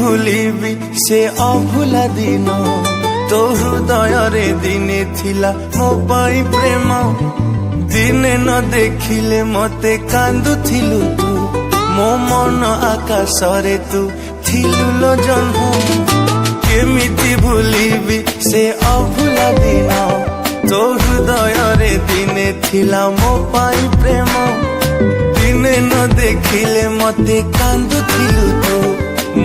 भूलिबी से अभुला दिन तो हृदय रे दिने थिला मो पाई प्रेम दिने न देखिले मते कांदुथिलु तू मो मन आकाश रे तू थिलु लो जन्म केमिति भूलिबी से अभुला दिन तो हृदय रे दिने थिला मो पाई प्रेम दिने न देखिले मते कांदुथिलु तू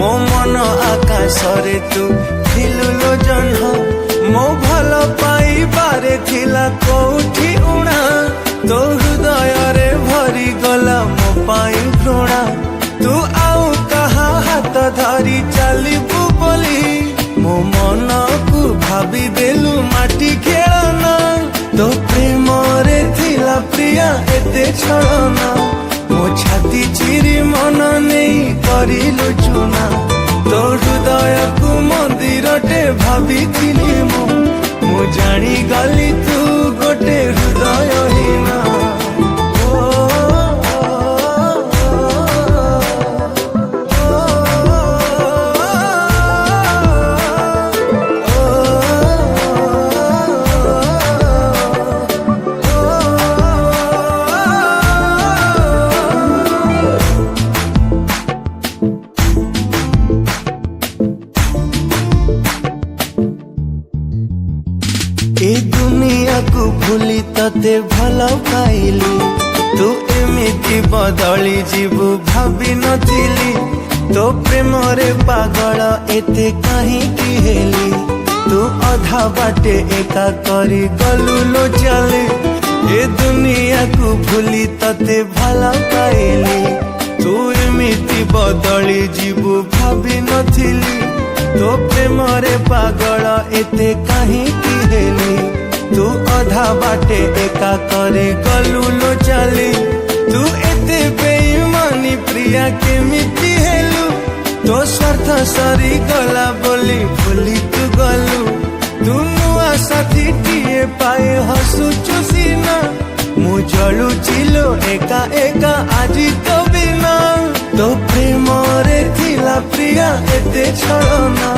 मो मन आकाश रे तू थिलु लो जन्म मो भल पाइबारे थिला कोठी उणा तो हृदय रे भरी गला मो पाई घृणा तू आउ कहा हाथ धरी चलिबु बोली मो मन को भाभी देलु माटी खेलना तो प्रेम रे थिला प्रिया एते छलना मो छाती चिरी मन नहीं करिलु चुना तो हृदय को मंदिर टे भाभी मु जानी गली तू गोटे हृदय हीना ए दुनिया को भूली तते भल पाइली तू एमिति बदली जीवु भाभी नथिली तो प्रेम रे पागल एते कहीं की हेली तू अधा बाटे एका करी गलु लो चले ए दुनिया को भूली तते भल पाइली तू एमिति बदली जीवु भाभी नथिली तो प्रेम रे पागल एते कहीं की हेली तू अधा बाटे एका करे गलु लो चली तू एते बेईमानी प्रिया केमिति हेलु तो स्वार्थ सरी गला बोली भूली तू गलु तू नुआ साथी टीए पाए हसुचु सीना मु जलु चिलो एका एका आजी तो बिना तो प्रेम रे थिला प्रिया एते छलना